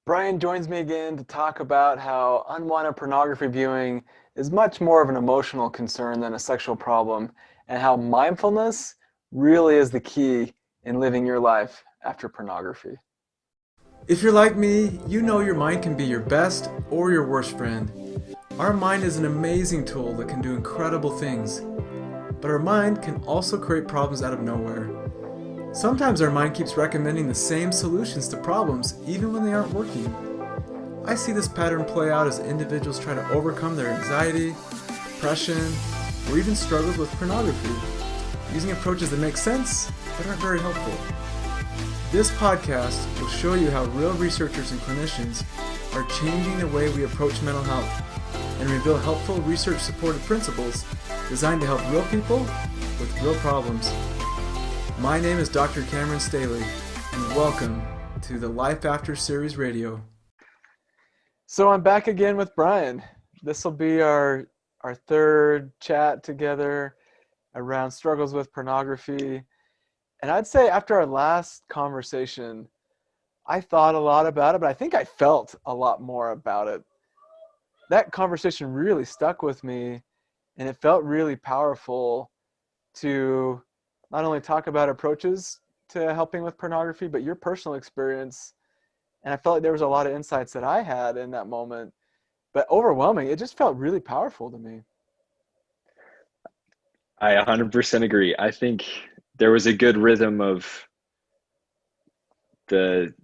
Brian joins me again to talk about how unwanted pornography viewing is much more of an emotional concern than a sexual problem, and how mindfulness really is the key in living your life after pornography. If you're like me, you know your mind can be your best or your worst friend. Our mind is an amazing tool that can do incredible things, but our mind can also create problems out of nowhere. Sometimes our mind keeps recommending the same solutions to problems even when they aren't working. I see this pattern play out as individuals try to overcome their anxiety, depression, or even struggles with pornography, using approaches that make sense but aren't very helpful. This podcast will show you how real researchers and clinicians are changing the way we approach mental health and reveal helpful research-supported principles designed to help real people with real problems. My name is Dr. Cameron Staley, and welcome to the Life After Series Radio. So I'm back again with Brian. This will be our third chat together around struggles with pornography. And I'd say after our last conversation, I thought a lot about it, but I think I felt a lot more about it. That conversation really stuck with me, and it felt really powerful to not only talk about approaches to helping with pornography, but your personal experience. And I felt like there was a lot of insights that I had in that moment, but overwhelming. It just felt really powerful to me. I 100% agree. I think there was a good rhythm of the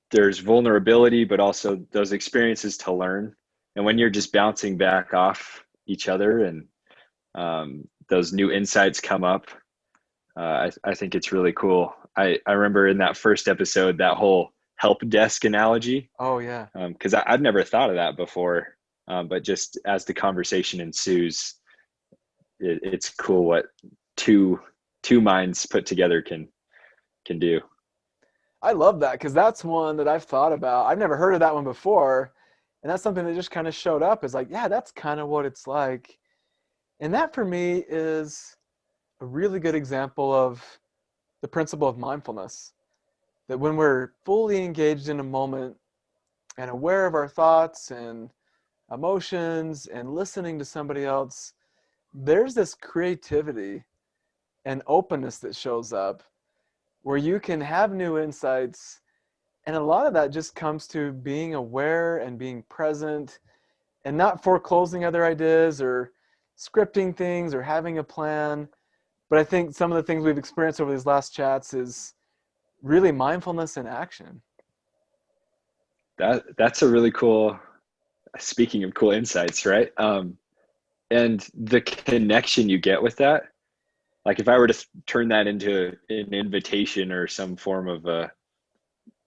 there's vulnerability, but also those experiences to learn. And when you're just bouncing back off each other and those new insights come up, I think it's really cool. I remember in that first episode, that whole help desk analogy, Oh, yeah. because I'd never thought of that before. But just as the conversation ensues, it's cool what two minds put together can do. I love that because that's one that I've thought about. I've never heard of that one before. And that's something that just kind of showed up as like, yeah, that's kind of what it's like. And that for me is a really good example of the principle of mindfulness. That when we're fully engaged in a moment and aware of our thoughts and emotions and listening to somebody else, there's this creativity and openness that shows up where you can have new insights. And a lot of that just comes to being aware and being present and not foreclosing other ideas or scripting things or having a plan. But I think some of the things we've experienced over these last chats is really mindfulness in action. That's a really cool. Speaking of cool insights, right? And the connection you get with that, like if I were to turn that into an invitation or some form of a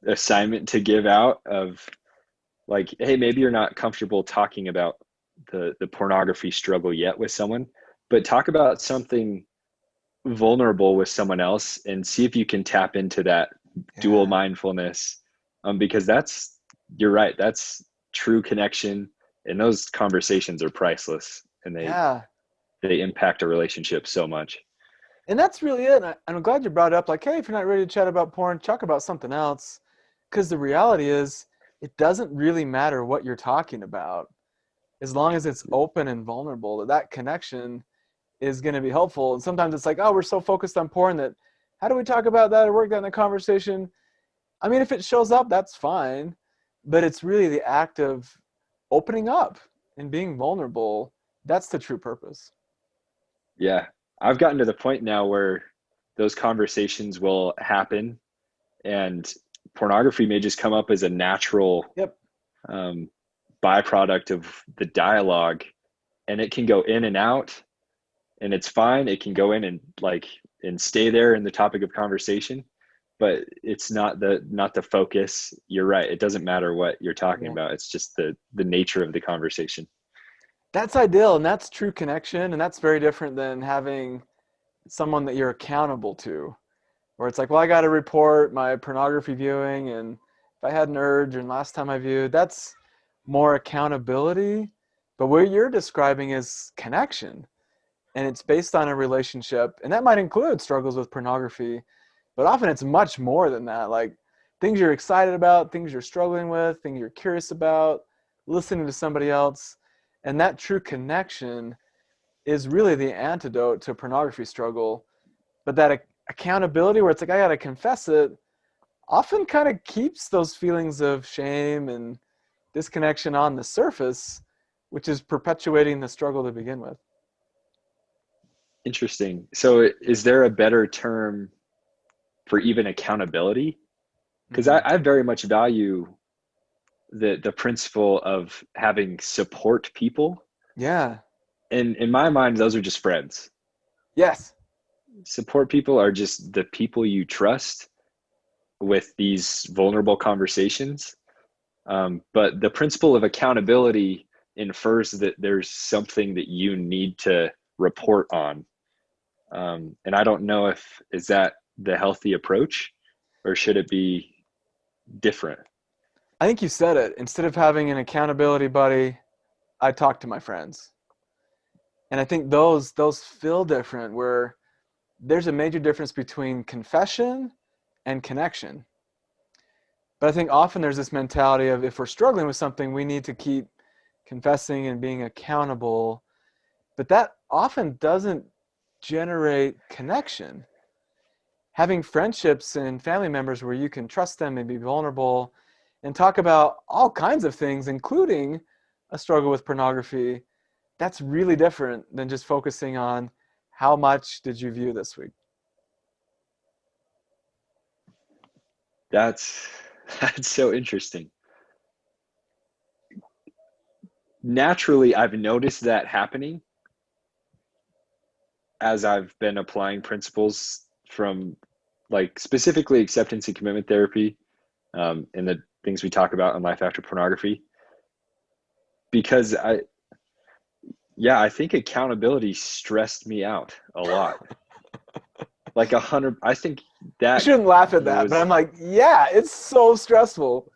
assignment to give out of like, hey, maybe you're not comfortable talking about the pornography struggle yet with someone, but talk about something vulnerable with someone else and see if you can tap into that dual Yeah. mindfulness. Because you're right, that's true connection, and those conversations are priceless, and Yeah. they impact a relationship so much. And that's really it. And I'm glad you brought it up. Like, hey, if you're not ready to chat about porn, talk about something else. Because the reality is, it doesn't really matter what you're talking about. As long as it's open and vulnerable, that connection is going to be helpful. And sometimes it's like, oh, we're so focused on porn that how do we talk about that or work that in a conversation? I mean, if it shows up, that's fine. But it's really the act of opening up and being vulnerable. That's the true purpose. Yeah, I've gotten to the point now where those conversations will happen, and pornography may just come up as a natural Yep. um, byproduct of the dialogue, and it can go in and out, and it's fine. It can go in and and stay there in the topic of conversation, but it's not the focus. You're right. It doesn't matter what you're talking Yeah. about. It's just the nature of the conversation. That's ideal. And that's true connection. And that's very different than having someone that you're accountable to, where it's like, well, I got to report my pornography viewing. And if I had an urge and last time I viewed, that's more accountability. But what you're describing is connection. And it's based on a relationship. And that might include struggles with pornography, but often it's much more than that. Like things you're excited about, things you're struggling with, things you're curious about, listening to somebody else. And that true connection is really the antidote to a pornography struggle. But that accountability where it's like, I got to confess it, often kind of keeps those feelings of shame and disconnection on the surface, which is perpetuating the struggle to begin with. Interesting. So is there a better term for even accountability? Because I very much value the principle of having support people. Yeah. And in my mind, those are just friends. Yes. Support people are just the people you trust with these vulnerable conversations. But the principle of accountability infers that there's something that you need to report on. And I don't know is that the healthy approach, or should it be different? I think you said it. Instead of having an accountability buddy, I talk to my friends. And I think those feel different, where there's a major difference between confession and connection. But I think often there's this mentality of, if we're struggling with something, we need to keep confessing and being accountable. But that often doesn't generate connection. Having friendships and family members where you can trust them and be vulnerable and talk about all kinds of things, including a struggle with pornography, that's really different than just focusing on how much did you view this week. That's so interesting. Naturally, I've noticed that happening as I've been applying principles from, like, specifically acceptance and commitment therapy, and the things we talk about in Life After Pornography. Because I think accountability stressed me out a lot. Like 100. I think that I shouldn't laugh at that, but I'm like, yeah, it's so stressful.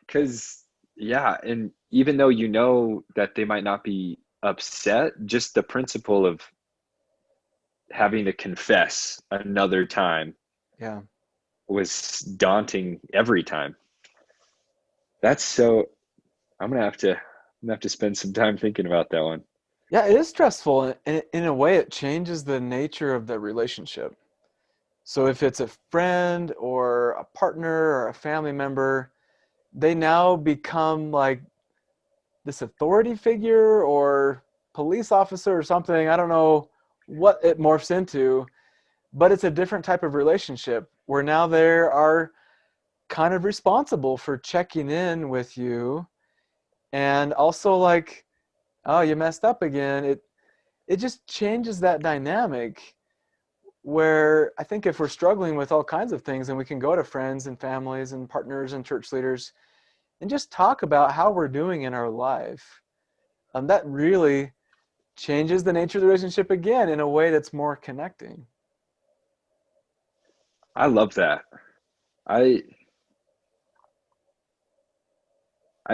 Because, and even though you know that they might not be upset, just the principle of having to confess another time was daunting every time. That's so, I'm gonna have to spend some time thinking about that one. Yeah, it is stressful, and in a way it changes the nature of the relationship. So if it's a friend or a partner or a family member, they now become like this authority figure or police officer or something. I don't know what it morphs into, but it's a different type of relationship where now they are kind of responsible for checking in with you, and also like, oh, you messed up again. It just changes that dynamic, where I think if we're struggling with all kinds of things, and we can go to friends and families and partners and church leaders and just talk about how we're doing in our life. That really changes the nature of the relationship again in a way that's more connecting. I love that. I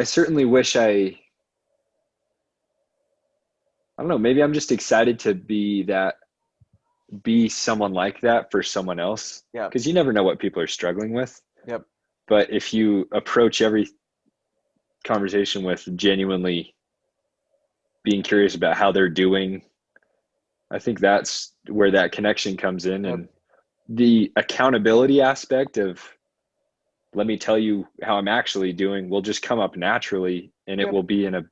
certainly wish I don't know, maybe I'm just excited to be someone like that for someone else. Yeah. Because you never know what people are struggling with. Yep. But if you approach every conversation with genuinely being curious about how they're doing, I think that's where that connection comes in. Yep. And the accountability aspect of, let me tell you how I'm actually doing, will just come up naturally, and it will be in a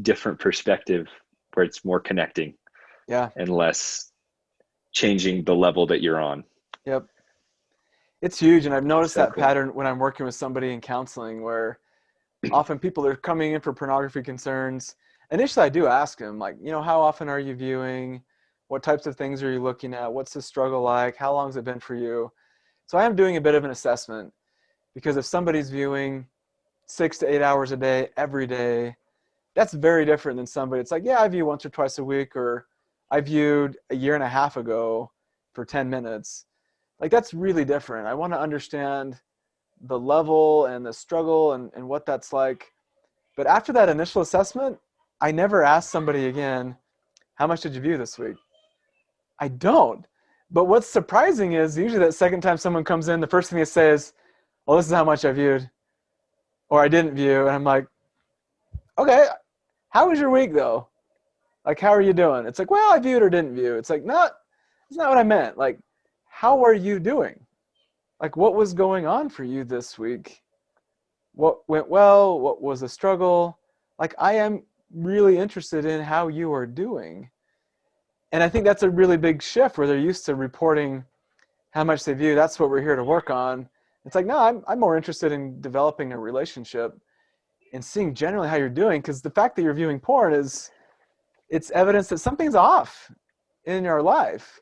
different perspective where it's more connecting. Yeah. And less changing the level that you're on. Yep. It's huge. And I've noticed So that cool. pattern when I'm working with somebody in counseling, where often people are coming in for pornography concerns. Initially, I do ask them, like, how often are you viewing? What types of things are you looking at? What's the struggle like? How long has it been for you? So I am doing a bit of an assessment, because if somebody's viewing 6 to 8 hours a day, every day, that's very different than somebody. It's like, yeah, I view once or twice a week, or I viewed a year and a half ago for 10 minutes. Like, that's really different. I want to understand the level and the struggle and what that's like. But after that initial assessment, I never ask somebody again, how much did you view this week? I don't. But what's surprising is usually that second time someone comes in, the first thing they say is, well, this is how much I viewed or I didn't view. And I'm like, okay, how was your week though? Like, how are you doing? It's like, well, I viewed or didn't view. It's like, not, it's not what I meant. Like, how are you doing? Like, what was going on for you this week? What went well? What was a struggle? Like, I am really interested in how you are doing. And I think that's a really big shift where they're used to reporting how much they view. That's what we're here to work on. It's like, no, I'm more interested in developing a relationship and seeing generally how you're doing, because the fact that you're viewing porn is, it's evidence that something's off in your life.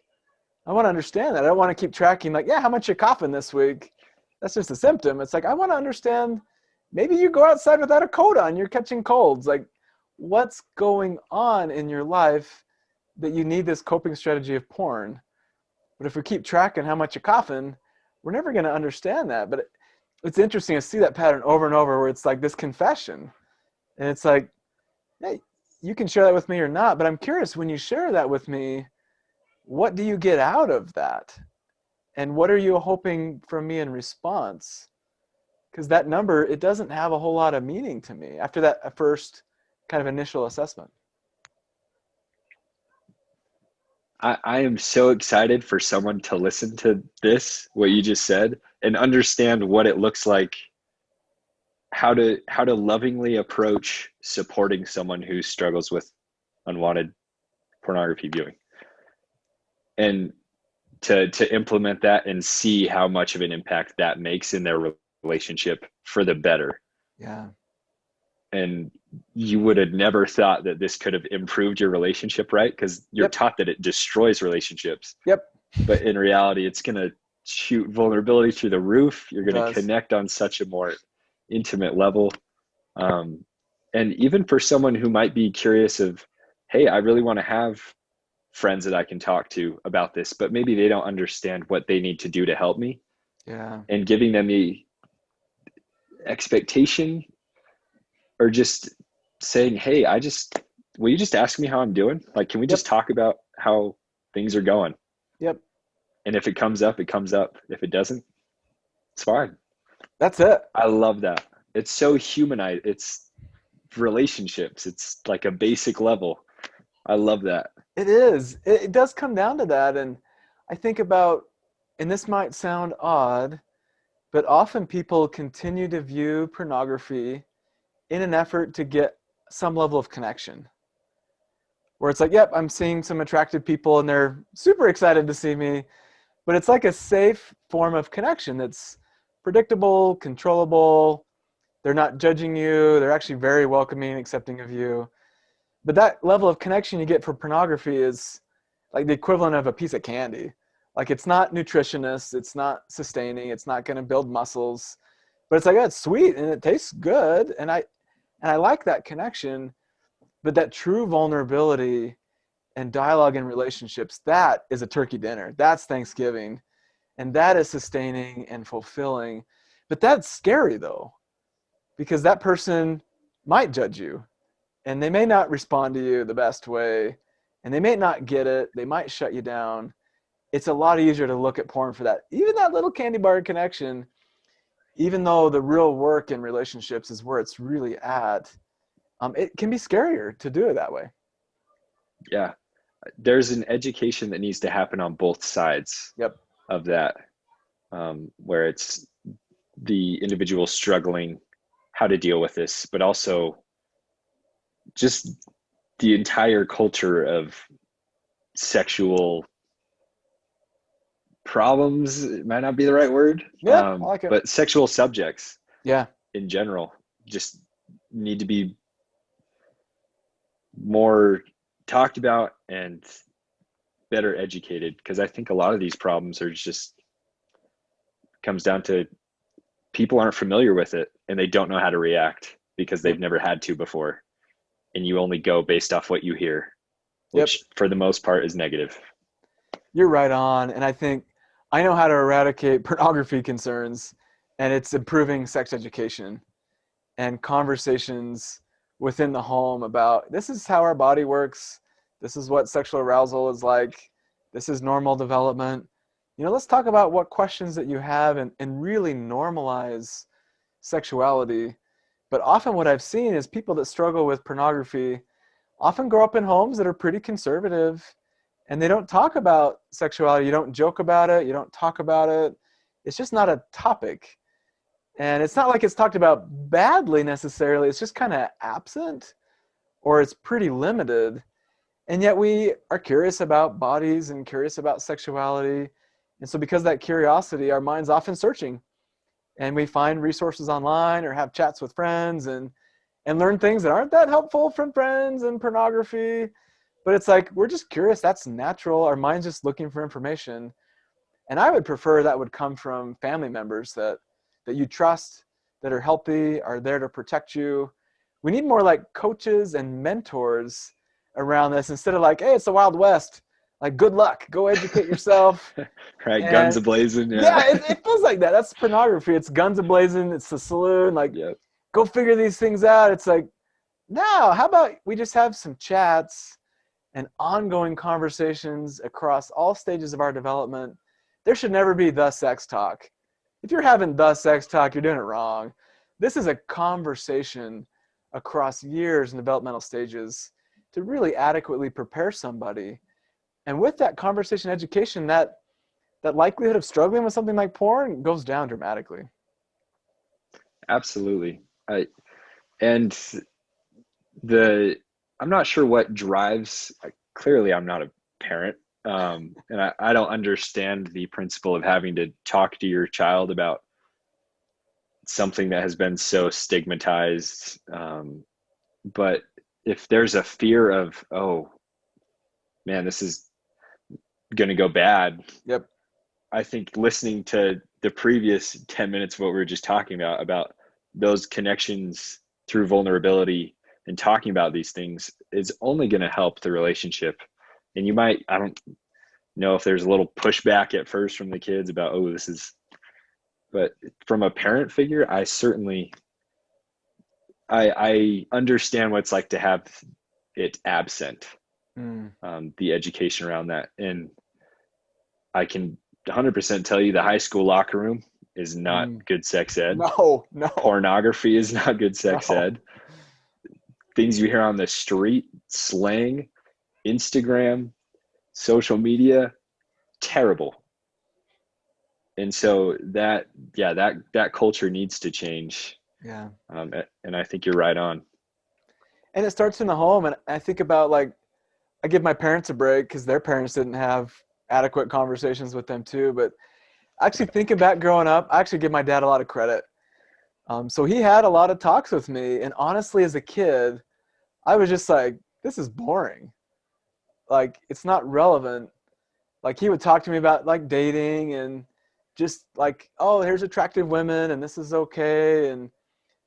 I want to understand that. I don't want to keep tracking like, yeah, how much you're coughing this week. That's just a symptom. It's like, I want to understand, maybe you go outside without a coat on, you're catching colds. Like, what's going on in your life that you need this coping strategy of porn? But if we keep tracking how much you're coughing, we're never going to understand that. But it's interesting to see that pattern over and over where it's like this confession. And it's like, hey, you can share that with me or not, but I'm curious, when you share that with me, what do you get out of that? And what are you hoping from me in response? Because that number, it doesn't have a whole lot of meaning to me after that first kind of initial assessment. I am so excited for someone to listen to this, what you just said, and understand what it looks like, how to lovingly approach supporting someone who struggles with unwanted pornography viewing, and to implement that and see how much of an impact that makes in their relationship for the better. Yeah. And you would have never thought that this could have improved your relationship, right? Because you're Yep. taught that it destroys relationships. Yep. But in reality, it's going to shoot vulnerability through the roof. You're It going to does. connect on such a more intimate level. And even for someone who might be curious of, hey, I really want to have friends that I can talk to about this, but maybe they don't understand what they need to do to help me. Yeah. And giving them the expectation, or just saying, hey, will you just ask me how I'm doing? Like, can we Yep. just talk about how things are going? Yep. And if it comes up, it comes up. If it doesn't, it's fine. That's it. I love that. It's so humanized. It's relationships. It's like a basic level. I love that. It is. It does come down to that. And I think about, and this might sound odd, but often people continue to view pornography in an effort to get some level of connection. Where it's like, yep, I'm seeing some attractive people and they're super excited to see me. But it's like a safe form of connection that's predictable, controllable. They're not judging you. They're actually very welcoming and accepting of you. But that level of connection you get for pornography is like the equivalent of a piece of candy. Like, it's not nutritionist, it's not sustaining, it's not going to build muscles, but it's like, oh, it's sweet and it tastes good, and I like that connection. But that true vulnerability and dialogue in relationships, that is a turkey dinner. That's Thanksgiving, and that is sustaining and fulfilling. But that's scary though, because that person might judge you and they may not respond to you the best way, and they may not get it. They might shut you down. It's a lot easier to look at porn for that, even that little candy bar connection, even though the real work in relationships is where it's really at. It can be scarier to do it that way. Yeah. There's an education that needs to happen on both sides Yep. of that, where it's the individual struggling how to deal with this, but also just the entire culture of sexual problems. It might not be the right word, Yeah, I like it. but sexual subjects Yeah. in general just need to be more talked about and better educated, because I think a lot of these problems are just comes down to people aren't familiar with it and they don't know how to react because Yep. they've never had to before, and you only go based off what you hear, Yep. which for the most part is negative. You're right on. And I think I know how to eradicate pornography concerns, and it's improving sex education and conversations within the home about, this is how our body works. This is what sexual arousal is like. This is normal development. let's talk about what questions that you have and really normalize sexuality. But often what I've seen is people that struggle with pornography often grow up in homes that are pretty conservative, and they don't talk about sexuality. You don't joke about it. You don't talk about it. It's just not a topic. And it's not like it's talked about badly necessarily. It's just kind of absent, or it's pretty limited. And yet we are curious about bodies and curious about sexuality. And so because of that curiosity, our mind's often searching. And we find resources online or have chats with friends and learn things that aren't that helpful from friends and pornography. But it's like, we're just curious. That's natural. Our mind's just looking for information. And I would prefer that would come from family members that you trust, that are healthy, are there to protect you. We need more like coaches and mentors around this, instead of like, hey, it's the Wild West. Like, good luck. Go educate yourself. Right, guns And a-blazing. yeah, it feels like that. That's pornography. It's guns a-blazing. It's the saloon. Like, Yep. go figure these things out. It's like, no, how about we just have some chats and ongoing conversations across all stages of our development. There should never be the sex talk. If you're having the sex talk, you're doing it wrong. This is a conversation across years and developmental stages to really adequately prepare somebody. And with that conversation education, that likelihood of struggling with something like porn goes down dramatically. Absolutely. I'm not sure what drives, clearly I'm not a parent. And I don't understand the principle of having to talk to your child about something that has been so stigmatized. But if there's a fear of, oh man, this is going to go bad. Yep. I think listening to the previous 10 minutes of what we were just talking about those connections through vulnerability and talking about these things is only going to help the relationship. And I don't know if there's a little pushback at first from the kids about, oh, but from a parent figure, I understand what it's like to have it absent, the education around that. And I can 100% tell you the high school locker room is not good sex ed. No. Pornography is not good sex ed. Things you hear on the street, slang, Instagram, social media, terrible. And so that culture needs to change. Yeah. And I think you're right on. And it starts in the home. And I think about, like, I give my parents a break because their parents didn't have adequate conversations with them too. But actually thinking back growing up, I actually give my dad a lot of credit. So he had a lot of talks with me. And honestly, as a kid, I was just like, this is boring. Like, it's not relevant. Like, he would talk to me about like dating and just like, oh, here's attractive women and this is okay. And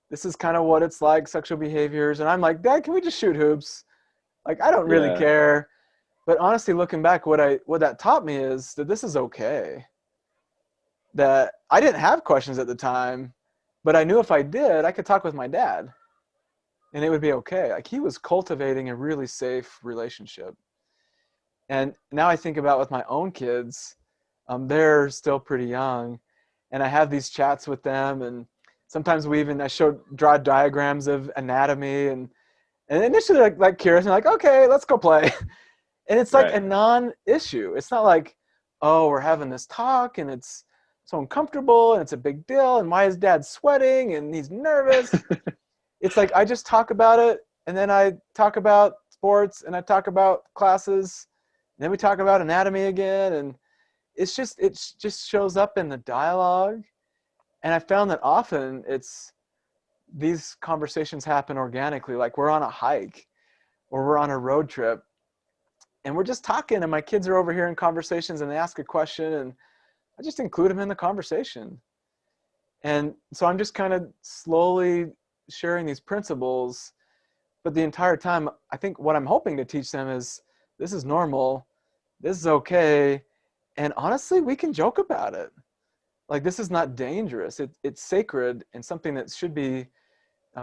this is kind of what it's like, sexual behaviors. And I'm like, Dad, can we just shoot hoops? Like, I don't really care. But honestly, looking back, what that taught me is that this is okay. That I didn't have questions at the time, but I knew if I did, I could talk with my dad and it would be okay. Like, he was cultivating a really safe relationship. And now I think about with my own kids, they're still pretty young, and I have these chats with them, and sometimes I draw diagrams of anatomy, and initially like curious, and like, okay, let's go play. And it's like a non-issue. It's not like, oh, we're having this talk and it's so uncomfortable and it's a big deal, and why is Dad sweating and he's nervous? It's like, I just talk about it, and then I talk about sports, and I talk about classes, and then we talk about anatomy again, and it just shows up in the dialogue. And I found that often these conversations happen organically. Like, we're on a hike or we're on a road trip and we're just talking, and my kids are over here in conversations and they ask a question and I just include them in the conversation. And so I'm just kind of slowly sharing these principles, but the entire time, I think what I'm hoping to teach them is this is normal, this is okay, and honestly, we can joke about it. Like, this is not dangerous. It's sacred and something that should be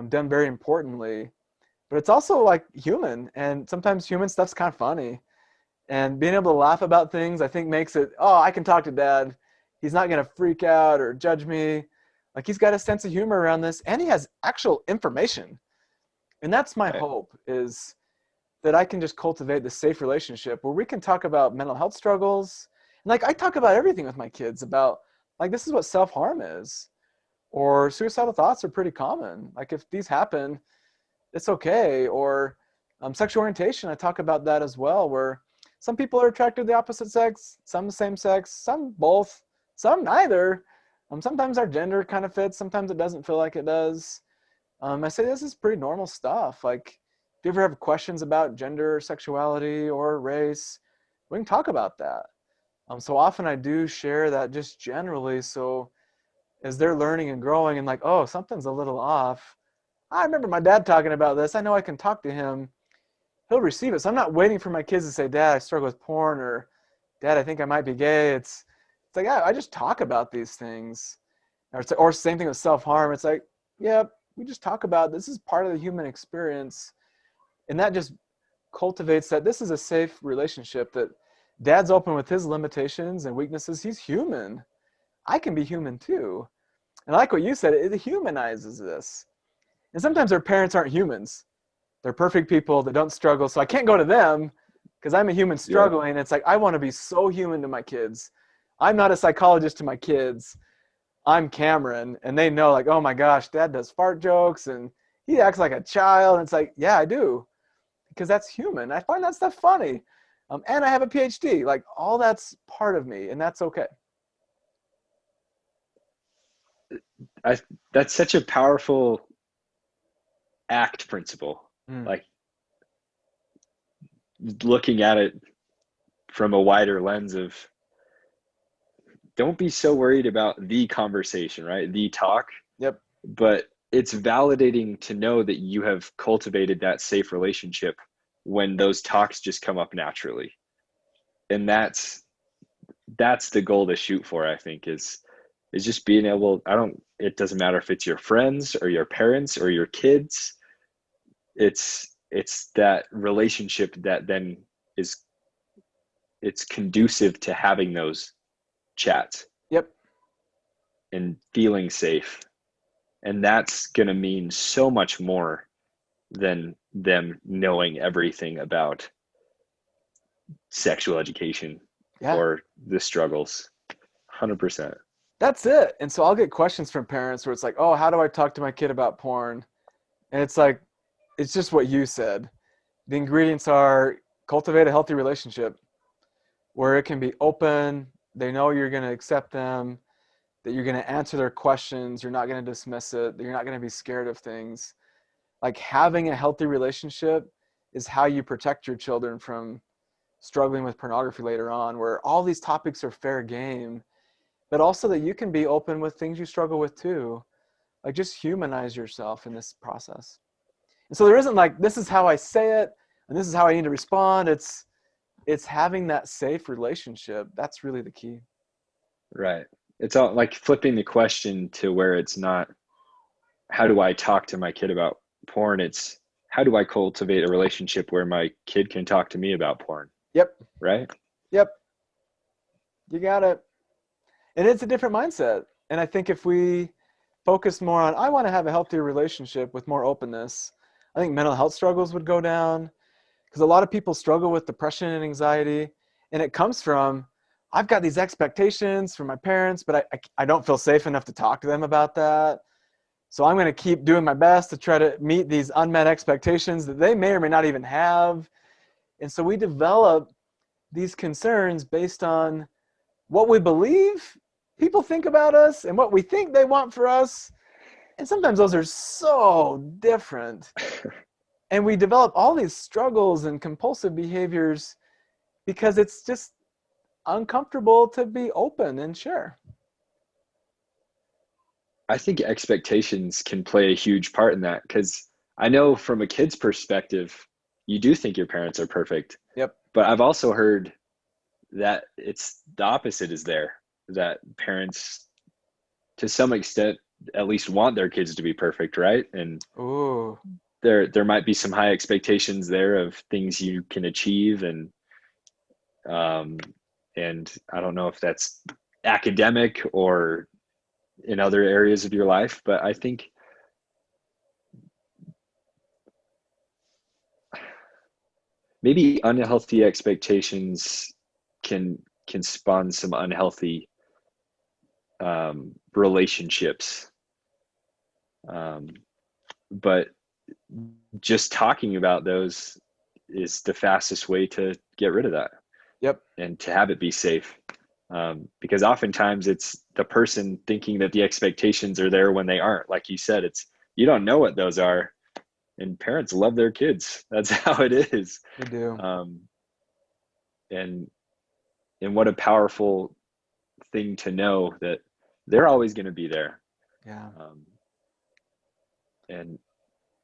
done very importantly. But it's also like human, and sometimes human stuff's kind of funny. And being able to laugh about things, I think makes it, oh, I can talk to dad. He's not going to freak out or judge me. Like he's got a sense of humor around this, and he has actual information. And that's my Right. hope, is that I can just cultivate this safe relationship where we can talk about mental health struggles. And like I talk about everything with my kids about, like, this is what self-harm is, or suicidal thoughts are pretty common. Like if these happen, it's okay. Or sexual orientation, I talk about that as well, where some people are attracted to the opposite sex, some the same sex, some both, some neither. Sometimes our gender kind of fits, sometimes it doesn't feel like it does. I say this is pretty normal stuff. Like if you ever have questions about gender, sexuality, or race, we can talk about that. So often I do share that just generally, so as they're learning and growing and like, oh, something's a little off. I remember my dad talking about this. I know I can talk to him. He'll receive it. So I'm not waiting for my kids to say, Dad, I struggle with porn, or Dad, I think I might be gay. It's like, I just talk about these things. Or same thing with self-harm. It's like, yeah, we just talk about this is part of the human experience. And that just cultivates that this is a safe relationship, that dad's open with his limitations and weaknesses. He's human. I can be human too. And I like what you said, it humanizes this. And sometimes our parents aren't humans. They're perfect people that don't struggle. So I can't go to them because I'm a human struggling. It's like, I want to be so human to my kids. I'm not a psychologist to my kids. I'm Cameron. And they know, like, oh my gosh, dad does fart jokes and he acts like a child. And it's like, yeah, I do. Because that's human. I find that stuff funny. And I have a PhD. Like, all that's part of me, and that's okay. That's such a powerful ACT principle. Mm. Like looking at it from a wider lens of, don't be so worried about the conversation, right? The talk. Yep. But it's validating to know that you have cultivated that safe relationship when those talks just come up naturally. And that's the goal to shoot for, I think, is just being able, it doesn't matter if it's your friends or your parents or your kids. It's that relationship that then it's conducive to having those chats. Yep. And feeling safe. And that's going to mean so much more than them knowing everything about sexual education or the struggles. 100%. That's it. And so I'll get questions from parents where it's like, oh, how do I talk to my kid about porn? And it's like, it's just what you said. The ingredients are cultivate a healthy relationship where it can be open. They know you're going to accept them, that you're going to answer their questions. You're not going to dismiss it. That you're not going to be scared of things. Like having a healthy relationship is how you protect your children from struggling with pornography later on, where all these topics are fair game, but also that you can be open with things you struggle with too. Like just humanize yourself in this process. And so there isn't like, this is how I say it and this is how I need to respond. It's having that safe relationship. That's really the key. Right. It's all like flipping the question to where it's not, how do I talk to my kid about porn? It's, how do I cultivate a relationship where my kid can talk to me about porn? Yep. Right? Yep. You got it. And it's a different mindset. And I think if we focus more on, I want to have a healthier relationship with more openness, I think mental health struggles would go down, because a lot of people struggle with depression and anxiety. And it comes from, I've got these expectations from my parents, but I don't feel safe enough to talk to them about that. So I'm going to keep doing my best to try to meet these unmet expectations that they may or may not even have. And so we develop these concerns based on what we believe people think about us and what we think they want for us. And sometimes those are so different. And we develop all these struggles and compulsive behaviors because it's just uncomfortable to be open and share. I think expectations can play a huge part in that, because I know from a kid's perspective, you do think your parents are perfect. Yep. But I've also heard that it's the opposite is there, that parents to some extent at least want their kids to be perfect, right? And Ooh. there might be some high expectations there of things you can achieve, and And I don't know if that's academic or in other areas of your life, but I think maybe unhealthy expectations can spawn some unhealthy relationships. But just talking about those is the fastest way to get rid of that. Yep. And to have it be safe. Because oftentimes it's the person thinking that the expectations are there when they aren't. Like you said, you don't know what those are, and parents love their kids. That's how it is. They do. And what a powerful thing to know that they're always going to be there. Yeah.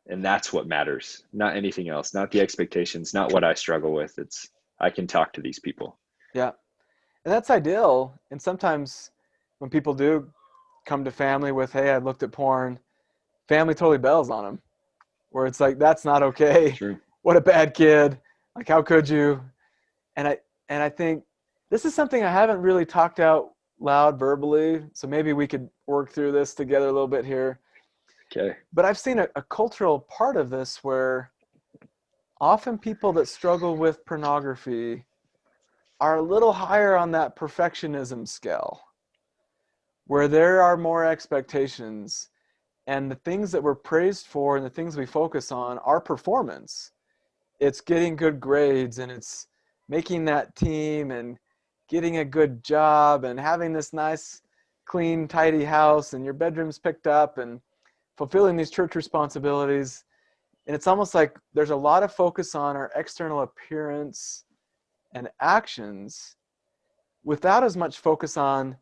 And that's what matters, not anything else, not the expectations, not what I struggle with. It's I can talk to these people. Yeah. And that's ideal. And sometimes when people do come to family with, hey, I looked at porn, family totally bails on them, where it's like, that's not okay. True. What a bad kid. Like, how could you? And I think this is something I haven't really talked out loud verbally. So maybe we could work through this together a little bit here. Okay. But I've seen a cultural part of this where often people that struggle with pornography are a little higher on that perfectionism scale, where there are more expectations, and the things that we're praised for and the things we focus on are performance. It's getting good grades, and it's making that team, and getting a good job, and having this nice, clean, tidy house, and your bedroom's picked up, and fulfilling these church responsibilities. And it's almost like there's a lot of focus on our external appearance and actions without as much focus on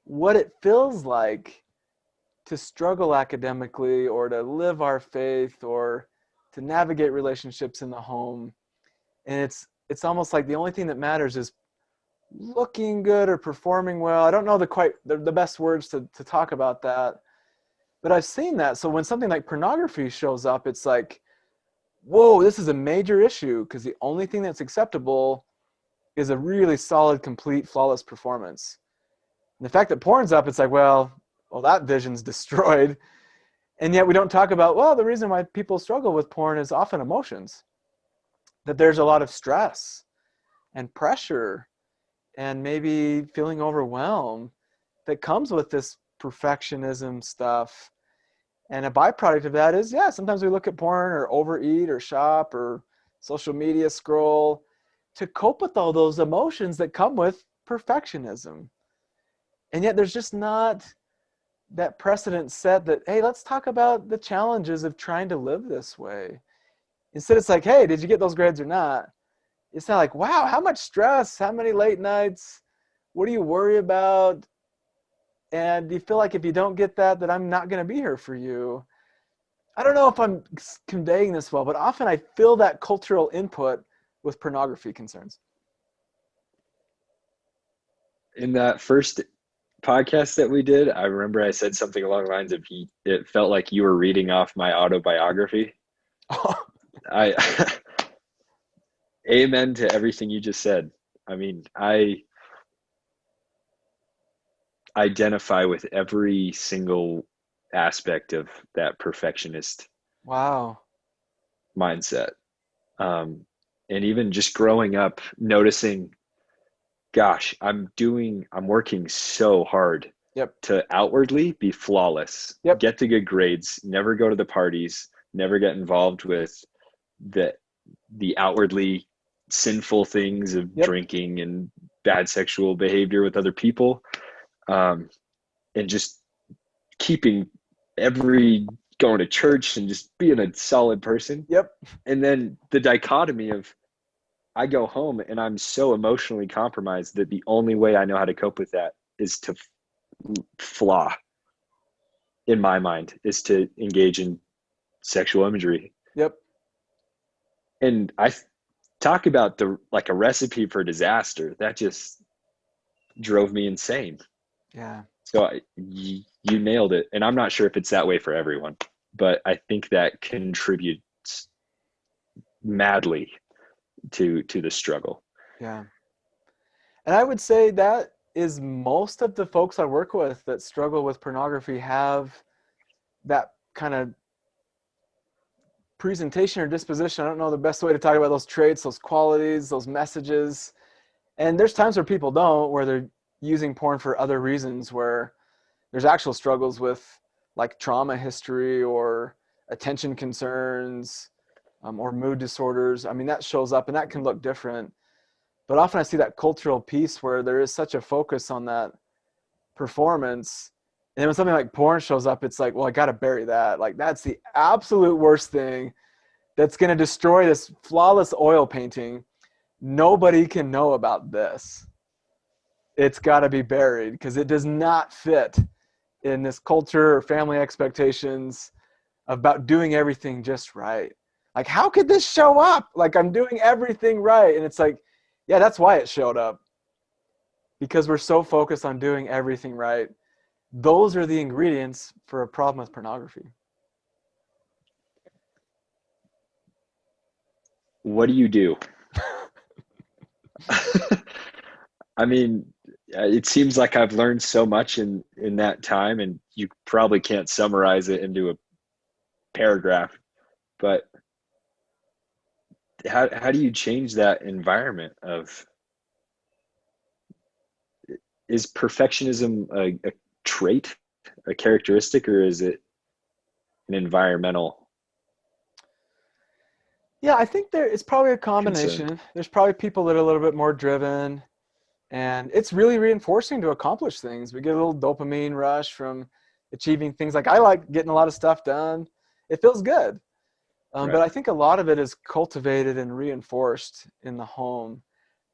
what it feels like to struggle academically, or to live our faith, or to navigate relationships in the home. And it's almost like the only thing that matters is looking good or performing well. I don't know the best words to talk about that, but I've seen that. So when something like pornography shows up, it's like, whoa, this is a major issue, because the only thing that's acceptable is a really solid, complete, flawless performance. And the fact that porn's up, it's like, well, that vision's destroyed. And yet we don't talk about, well, the reason why people struggle with porn is often emotions, that there's a lot of stress and pressure and maybe feeling overwhelmed that comes with this perfectionism stuff. And a byproduct of that is, yeah, sometimes we look at porn or overeat or shop or social media scroll to cope with all those emotions that come with perfectionism. And yet there's just not that precedent set that, hey, let's talk about the challenges of trying to live this way. Instead, it's like, hey, did you get those grades or not? It's not like, wow, how much stress, how many late nights, what do you worry about? And do you feel like if you don't get that I'm not going to be here for you? I don't know if I'm conveying this well, but often I feel that cultural input with pornography concerns. In that first podcast that we did, I remember I said something along the lines of it felt like you were reading off my autobiography. I amen to everything you just said. I mean, I identify with every single aspect of that perfectionist Wow. mindset. And even just growing up, noticing, gosh, I'm working so hard Yep. to outwardly be flawless, Yep. get the good grades, never go to the parties, never get involved with the outwardly sinful things of Yep. drinking and bad sexual behavior with other people, and just keeping going to church and just being a solid person. Yep. And then the dichotomy of I go home and I'm so emotionally compromised that the only way I know how to cope with that is to flaw, in my mind, is to engage in sexual imagery. Yep. And I talk about like a recipe for disaster that just drove me insane. Yeah. So you nailed it. And I'm not sure if it's that way for everyone, but I think that contributes madly to the struggle. Yeah. And I would say that is most of the folks I work with that struggle with pornography have that kind of presentation or disposition. I don't know the best way to talk about those traits, those qualities, those messages. And there's times where people don't, where they're using porn for other reasons, where there's actual struggles with like trauma history or attention concerns, or mood disorders. I mean, that shows up and that can look different. But often I see that cultural piece where there is such a focus on that performance. And then when something like porn shows up, it's like, well, I got to bury that. Like, that's the absolute worst thing that's going to destroy this flawless oil painting. Nobody can know about this. It's got to be buried because it does not fit in this culture or family expectations about doing everything just right. Like, how could this show up? Like, I'm doing everything right. And it's like, yeah, that's why it showed up. Because we're so focused on doing everything right. Those are the ingredients for a problem with pornography. What do you do? I mean, it seems like I've learned so much in that time, and you probably can't summarize it into a paragraph, but how do you change that environment of, is perfectionism a trait, a characteristic, or is it an environmental Yeah, I think it's probably a concern? combination. There's probably people that are a little bit more driven, and it's really reinforcing to accomplish things. We get a little dopamine rush from achieving things. Like, I like getting a lot of stuff done. It feels good. But Right. I think a lot of it is cultivated and reinforced in the home.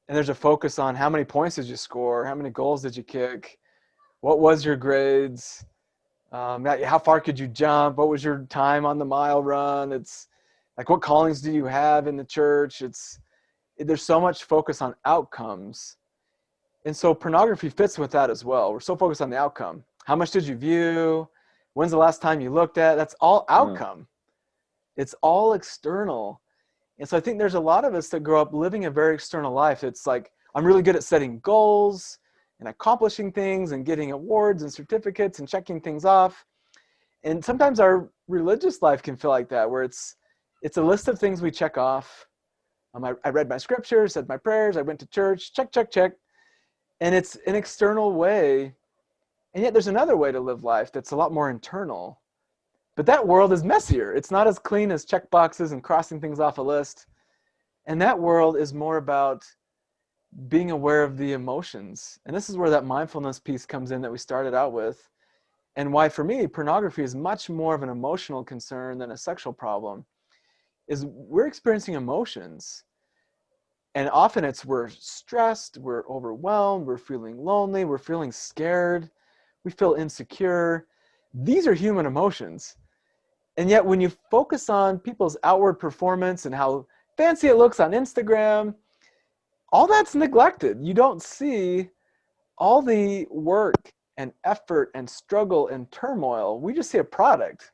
And there's a focus on how many points did you score? How many goals did you kick? What was your grades? How far could you jump? What was your time on the mile run? It's like, what callings do you have in the church? There's so much focus on outcomes. And so pornography fits with that as well. We're so focused on the outcome. How much did you view? When's the last time you looked at? That's all Uh, outcome. It's all external. And so I think there's a lot of us that grow up living a very external life. It's like, I'm really good at setting goals and accomplishing things and getting awards and certificates and checking things off. And sometimes our religious life can feel like that, where it's a list of things we check off. I read my scriptures, said my prayers, I went to church, check, check, check. And it's an external way. And yet there's another way to live life that's a lot more internal. But that world is messier. It's not as clean as check boxes and crossing things off a list. And that world is more about being aware of the emotions. And this is where that mindfulness piece comes in that we started out with. And why, for me, pornography is much more of an emotional concern than a sexual problem, is we're experiencing emotions. And often we're stressed, we're overwhelmed, we're feeling lonely, we're feeling scared, we feel insecure. These are human emotions. And yet when you focus on people's outward performance and how fancy it looks on Instagram, all that's neglected. You don't see all the work and effort and struggle and turmoil. We just see a product.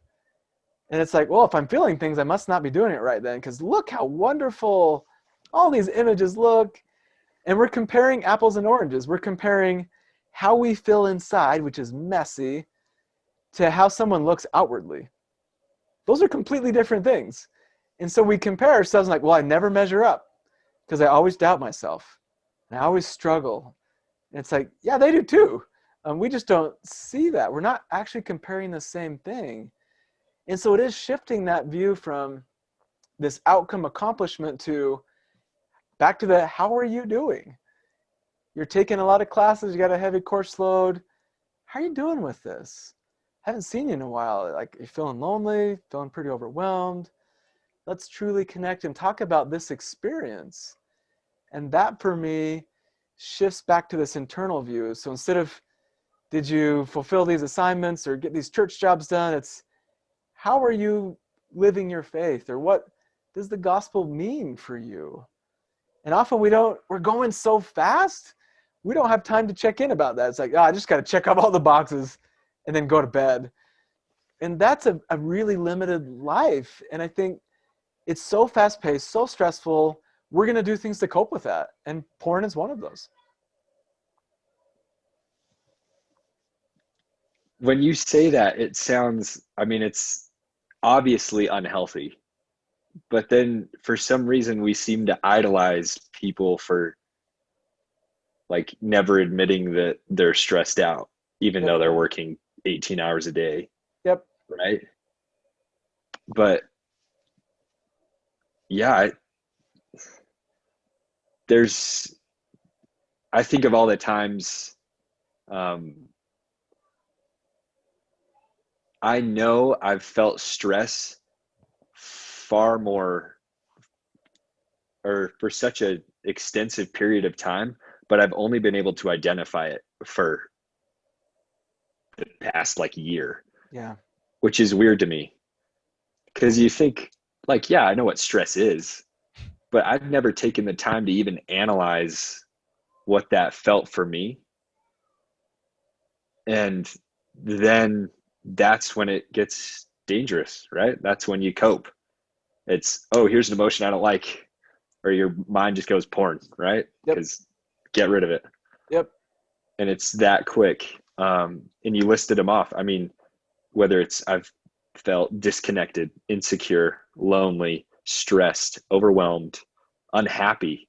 And it's like, well, if I'm feeling things, I must not be doing it right then, because look how wonderful all these images look. And we're comparing apples and oranges. We're comparing how we feel inside, which is messy, to how someone looks outwardly. Those are completely different things. And so we compare ourselves like, well, I never measure up because I always doubt myself. And I always struggle. And it's like, yeah, they do too. We just don't see that. We're not actually comparing the same thing. And so it is shifting that view from this outcome accomplishment to back to the, how are you doing? You're taking a lot of classes, you got a heavy course load. How are you doing with this? Haven't seen you in a while. Like, you're feeling lonely, feeling pretty overwhelmed. Let's truly connect and talk about this experience. And that, for me, shifts back to this internal view. So instead of, did you fulfill these assignments or get these church jobs done? It's, how are you living your faith? Or what does the gospel mean for you? And often we're going so fast, we don't have time to check in about that. It's like, I just got to check off all the boxes and then go to bed. And that's a really limited life. And I think it's so fast paced, so stressful. We're going to do things to cope with that. And porn is one of those. when you say that, it sounds, I mean, it's obviously unhealthy, but then for some reason we seem to idolize people for like never admitting that they're stressed out, even Yep. though they're working 18 hours a day, Yep. right? But yeah, there's, I think of all the times, um, I know I've felt stress far more or for such a extensive period of time, but I've only been able to identify it for the past like year, Yeah. which is weird to me because you think like, yeah, I know what stress is, but I've never taken the time to even analyze what that felt for me. And then that's when it gets dangerous, right? That's when you cope. It's, oh, here's an emotion I don't like, or your mind just goes porn, right? Yep. Because get rid of it. Yep. And it's that quick. And you listed them off. I mean, whether it's I've felt disconnected, insecure, lonely, stressed, overwhelmed, unhappy.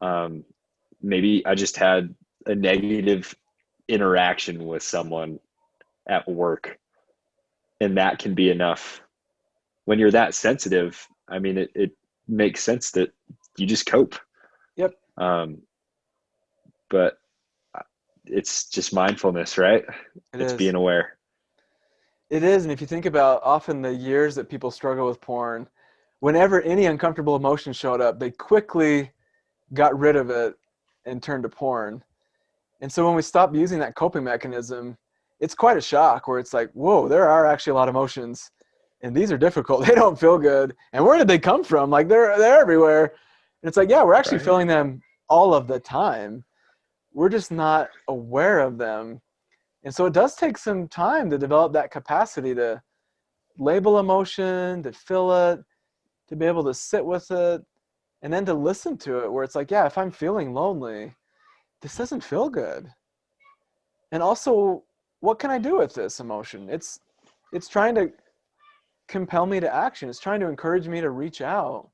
Um, Maybe I just had a negative interaction with someone at work, and that can be enough. When you're that sensitive, I mean, it makes sense that you just cope. Yep. Um, but it's just mindfulness, right? It It's is. being aware. It is. And if you think about often the years that people struggle with porn, whenever any uncomfortable emotion showed up, they quickly got rid of it and turned to porn. And so when we stop using that coping mechanism, it's quite a shock where it's like, whoa, there are actually a lot of emotions and these are difficult. They don't feel good. And where did they come from? Like they're everywhere. And it's like, yeah, we're actually Right. feeling them all of the time. We're just not aware of them. And so it does take some time to develop that capacity to label emotion, to feel it, to be able to sit with it, and then to listen to it where it's like, yeah, if I'm feeling lonely, this doesn't feel good. And also, what can I do with this emotion? It's trying to compel me to action. It's trying to encourage me to reach out.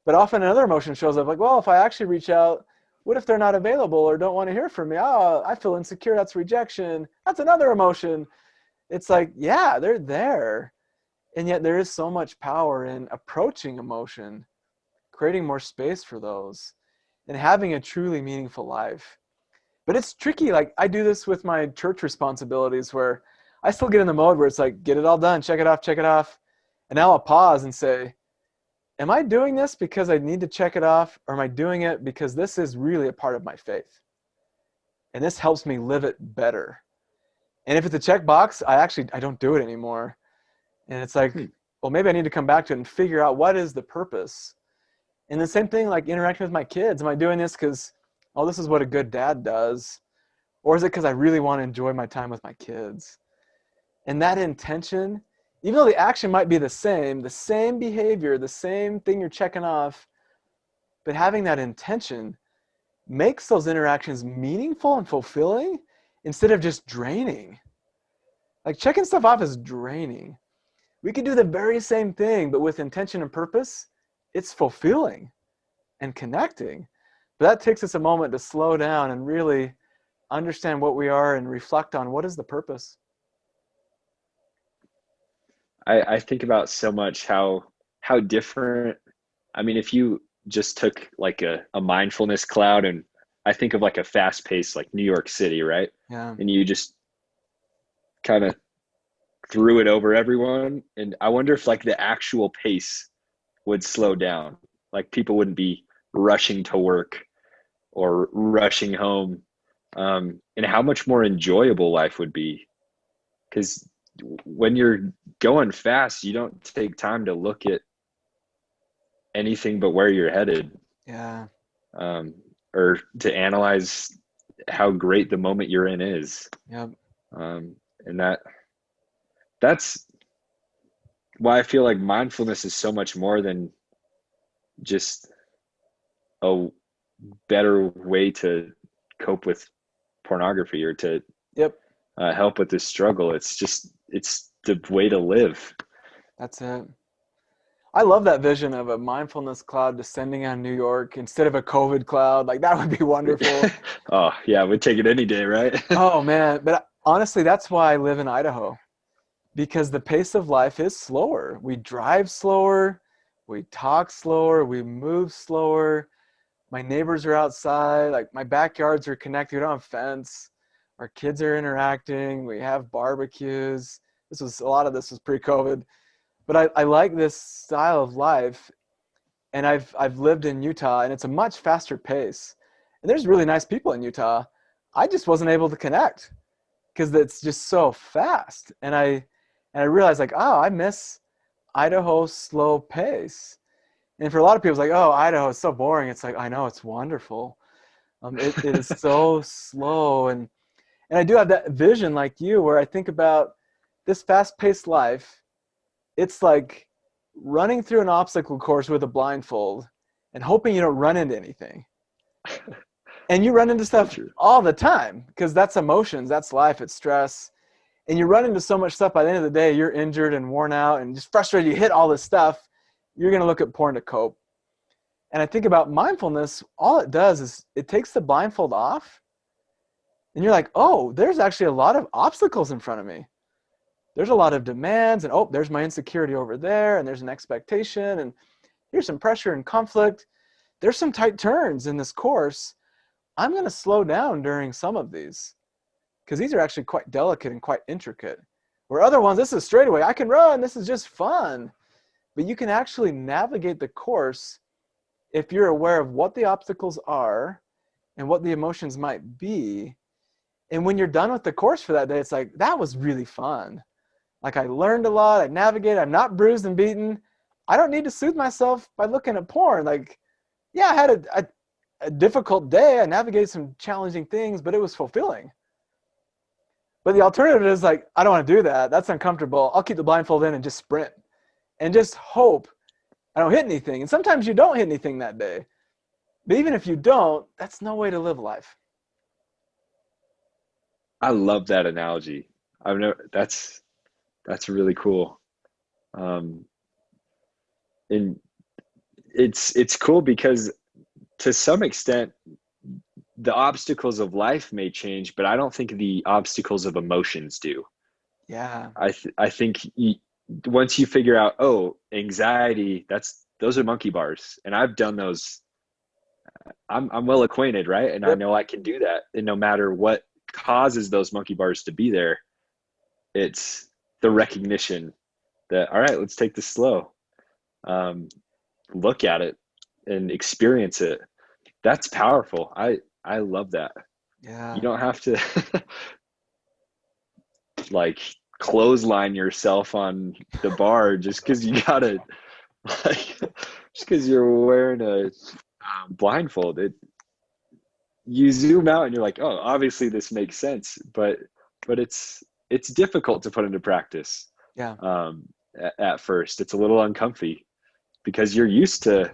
But often another emotion shows up like, well, if I actually reach out, what if they're not available or don't want to hear from me? Oh, I feel insecure. That's rejection. That's another emotion. It's like, yeah, they're there. And yet there is so much power in approaching emotion, creating more space for those, and having a truly meaningful life. But it's tricky. Like I do this with my church responsibilities where I still get in the mode where it's like, get it all done, check it off, check it off. And now I'll pause and say, am I doing this because I need to check it off? Or am I doing it because this is really a part of my faith? And this helps me live it better. And if it's a checkbox, I don't do it anymore. And it's like, well, maybe I need to come back to it and figure out what is the purpose. And the same thing, like interacting with my kids. Am I doing this because, oh, this is what a good dad does? Or is it because I really want to enjoy my time with my kids? And that intention, even though the action might be the same behavior, the same thing you're checking off, but having that intention makes those interactions meaningful and fulfilling instead of just draining. Like checking stuff off is draining. We could do the very same thing, but with intention and purpose, it's fulfilling and connecting. But that takes us a moment to slow down and really understand what we are and reflect on what is the purpose. I think about so much how different. I mean, if you just took like a mindfulness cloud, and I think of like a fast paced like New York City, right? Yeah. And you just kind of threw it over everyone. And I wonder if like the actual pace would slow down. Like people wouldn't be rushing to work or rushing home. And how much more enjoyable life would be. Because when you're going fast, you don't take time to look at anything but where you're headed, Yeah. um, or to analyze how great the moment you're in is. Yep. And that's why I feel like mindfulness is so much more than just a better way to cope with pornography or to Yep. help with this struggle. It's the way to live. That's it. I love that vision of a mindfulness cloud descending on New York instead of a COVID cloud. Like that would be wonderful. Oh yeah, we'd take it any day, right? Oh man, but honestly, that's why I live in Idaho, because the pace of life is slower. We drive slower, we talk slower, we move slower. My neighbors are outside, like my backyards are connected. We don't have fence. Our kids are interacting. We have barbecues. A lot of this was pre-COVID, but I like this style of life. And I've lived in Utah, and it's a much faster pace. And there's really nice people in Utah. I just wasn't able to connect because it's just so fast. And I realized like, oh, I miss Idaho's slow pace. And for a lot of people, it's like, oh, Idaho is so boring. It's like, I know, it's wonderful. It is so slow. And I do have that vision like you, where I think about this fast-paced life. It's like running through an obstacle course with a blindfold and hoping you don't run into anything. And you run into stuff all the time because that's emotions, that's life, it's stress. And you run into so much stuff, by the end of the day, you're injured and worn out and just frustrated. You hit all this stuff. You're going to look at porn to cope. And I think about mindfulness, all it does is it takes the blindfold off. And you're like, oh, there's actually a lot of obstacles in front of me. There's a lot of demands, and oh, there's my insecurity over there, and there's an expectation, and here's some pressure and conflict. There's some tight turns in this course. I'm going to slow down during some of these because these are actually quite delicate and quite intricate. Where other ones, this is straightaway. I can run. This is just fun. But you can actually navigate the course if you're aware of what the obstacles are and what the emotions might be. And when you're done with the course for that day, it's like, that was really fun. Like I learned a lot. I navigated. I'm not bruised and beaten. I don't need to soothe myself by looking at porn. Like, yeah, I had a difficult day. I navigated some challenging things, but it was fulfilling. But the alternative is like, I don't want to do that. That's uncomfortable. I'll keep the blindfold in and just sprint and just hope I don't hit anything. And sometimes you don't hit anything that day. But even if you don't, that's no way to live life. I love that analogy. I've never, that's really cool. And it's cool because to some extent the obstacles of life may change, but I don't think the obstacles of emotions do. Yeah. I think once you figure out, oh, anxiety, those are monkey bars, and I've done those. I'm well acquainted, right? And Yep. I know I can do that. And no matter what causes those monkey bars to be there, it's the recognition that, all right, let's take this slow. Look at it and experience it. That's powerful. I love that. Yeah. You don't have to like clothesline yourself on the bar just because you got it, like, just because you're wearing a blindfold. You zoom out and you're like, oh, obviously this makes sense, but it's difficult to put into practice. Yeah. At first, it's a little uncomfy because you're used to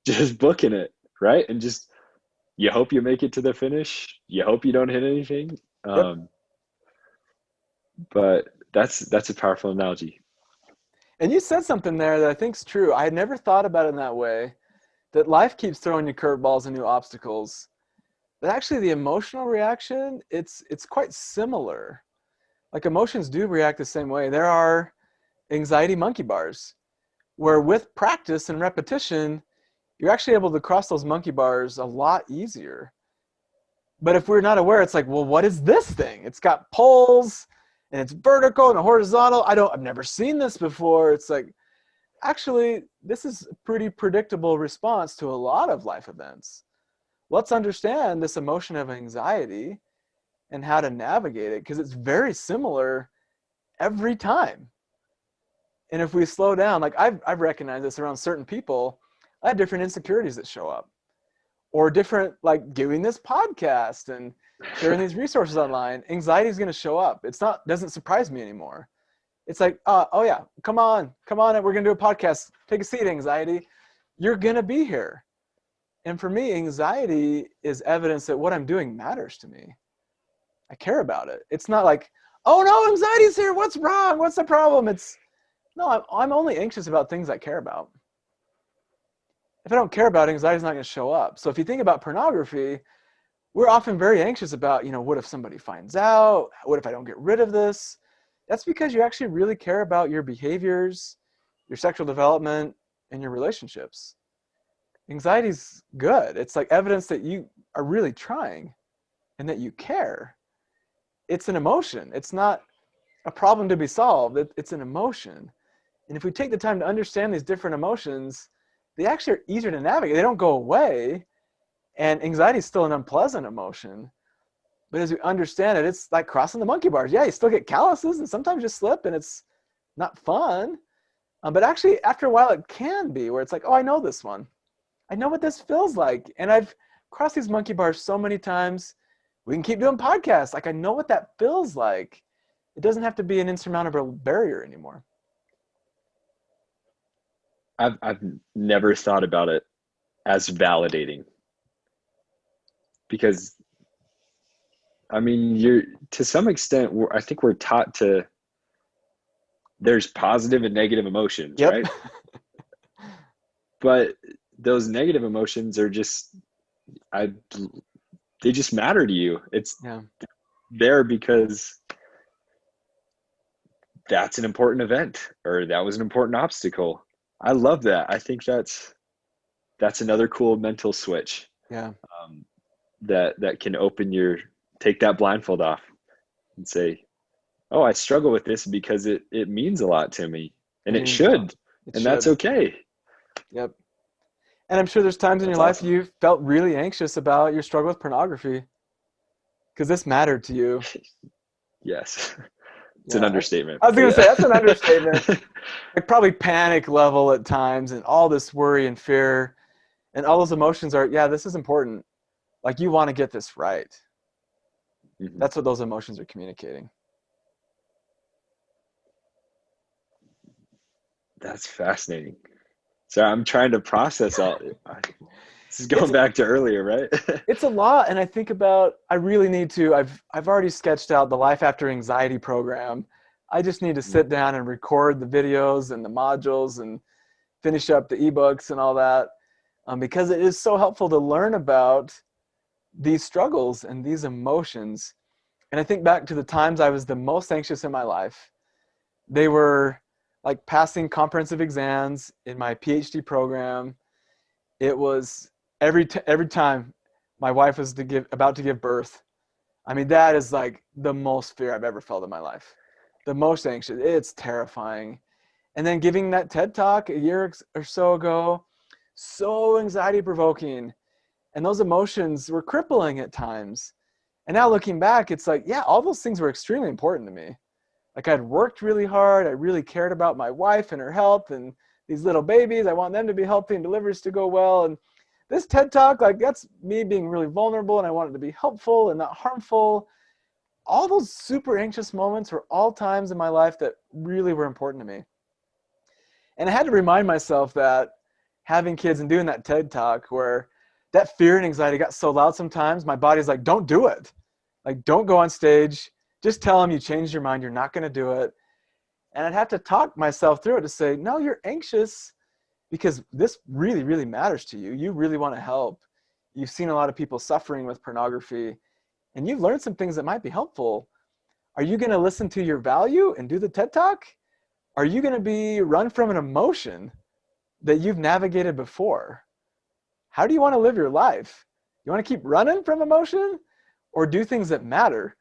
just booking it, right? And just you hope you make it to the finish. You hope you don't hit anything. Yep. But that's a powerful analogy. And you said something there that I think is true. I had never thought about it in that way, that life keeps throwing you curveballs and new obstacles. But actually the emotional reaction, it's quite similar. Like emotions do react the same way. There are anxiety monkey bars where with practice and repetition, you're actually able to cross those monkey bars a lot easier. But if we're not aware, it's like, well, what is this thing? It's got poles and it's vertical and horizontal. I've never seen this before. It's like, actually, this is a pretty predictable response to a lot of life events. Let's understand this emotion of anxiety and how to navigate it, because it's very similar every time. And if we slow down, like I've recognized this around certain people, I have different insecurities that show up, or different, like doing this podcast and sharing these resources online. Anxiety is going to show up. Doesn't surprise me anymore. It's like, oh yeah, come on, we're going to do a podcast. Take a seat, anxiety. You're going to be here. And for me, anxiety is evidence that what I'm doing matters to me. I care about it. It's not like, oh no, anxiety's here. What's wrong? What's the problem? It's no, I'm only anxious about things I care about. If I don't care about it, anxiety's not going to show up. So if you think about pornography, we're often very anxious about, what if somebody finds out? What if I don't get rid of this? That's because you actually really care about your behaviors, your sexual development, and your relationships. Anxiety's good. It's like evidence that you are really trying and that you care. It's an emotion. It's not a problem to be solved. It's an emotion. And if we take the time to understand these different emotions, they actually are easier to navigate. They don't go away. And anxiety is still an unpleasant emotion. But as we understand it, it's like crossing the monkey bars. Yeah, you still get calluses and sometimes you slip and it's not fun. But actually, after a while, it can be where it's like, oh, I know this one. I know what this feels like. And I've crossed these monkey bars so many times. We can keep doing podcasts. Like, I know what that feels like. It doesn't have to be an insurmountable barrier anymore. I've never thought about it as validating, because I mean, you're to some extent, I think we're taught to, there's positive and negative emotions, Yep. right? But those negative emotions are just, they just matter to you. It's there because that's an important event, or that was an important obstacle. I love that. I think that's another cool mental switch. Yeah. That can take that blindfold off and say, oh, I struggle with this because it means a lot to me, and it should. That's okay. Yep. And I'm sure there's times in your life you felt really anxious about your struggle with pornography because this mattered to you. Yes. It's an understatement. I was going to say, that's an understatement. Like probably panic level at times and all this worry and fear and all those emotions are, this is important. Like you want to get this right. Mm-hmm. That's what those emotions are communicating. That's fascinating. So I'm trying to process all. This is going back to earlier, right? It's a lot, and I think about. I really need to. I've already sketched out the Life After Anxiety program. I just need to sit down and record the videos and the modules and finish up the ebooks and all that, because it is so helpful to learn about these struggles and these emotions. And I think back to the times I was the most anxious in my life. They were like passing comprehensive exams in my PhD program. It was every time my wife was about to give birth. I mean, that is like the most fear I've ever felt in my life. The most anxious. It's terrifying. And then giving that TED Talk a year or so ago, so anxiety provoking. And those emotions were crippling at times. And now looking back, it's like, all those things were extremely important to me. Like I'd worked really hard. I really cared about my wife and her health and these little babies. I want them to be healthy and deliveries to go well. And this TED Talk, like that's me being really vulnerable and I want it to be helpful and not harmful. All those super anxious moments were all times in my life that really were important to me. And I had to remind myself that having kids and doing that TED Talk where that fear and anxiety got so loud sometimes, my body's like, don't do it. Like, don't go on stage. Just tell them you changed your mind. You're not going to do it. And I'd have to talk myself through it to say, no, you're anxious because this really, really matters to you. You really want to help. You've seen a lot of people suffering with pornography, and you've learned some things that might be helpful. Are you going to listen to your value and do the TED Talk? Are you going to run from an emotion that you've navigated before? How do you want to live your life? You want to keep running from emotion or do things that matter?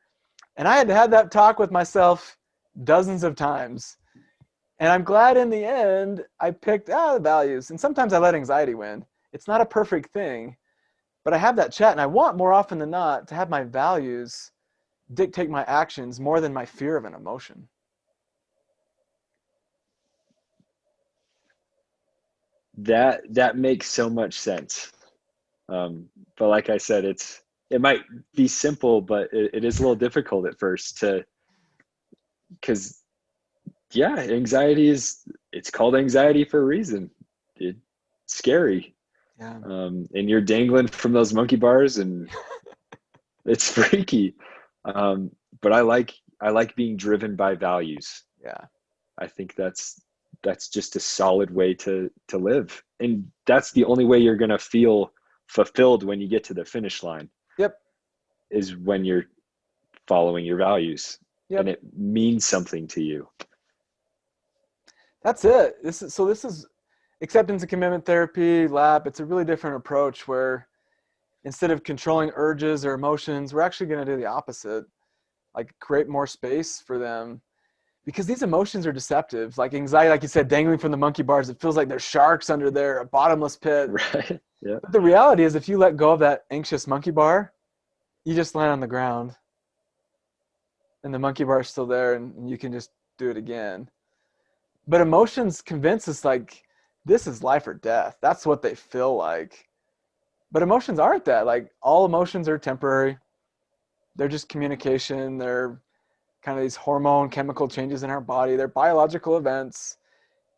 And I had to have that talk with myself dozens of times. And I'm glad in the end, I picked the values. And sometimes I let anxiety win. It's not a perfect thing, but I have that chat. And I want more often than not to have my values dictate my actions more than my fear of an emotion. That makes so much sense. But like I said, it might be simple, but it is a little difficult at first because anxiety it's called anxiety for a reason. It's scary. Yeah. And you're dangling from those monkey bars and it's freaky. But I like being driven by values. Yeah. I think that's just a solid way to live, and that's the only way you're going to feel fulfilled when you get to the finish line, Yep. is when you're following your values and Yep. it means something to you. That's it. This is acceptance and commitment therapy lab. It's a really different approach where instead of controlling urges or emotions, we're actually going to do the opposite, like create more space for them, because these emotions are deceptive. Like anxiety, like you said, dangling from the monkey bars, it feels like there's sharks under there, a bottomless pit. Right. Yeah. But the reality is if you let go of that anxious monkey bar, you just land on the ground and the monkey bar is still there and you can just do it again. But emotions convince us like this is life or death. That's what they feel like. But emotions aren't that. Like all emotions are temporary. They're just communication. They're kind of these hormone chemical changes in our body. They're biological events,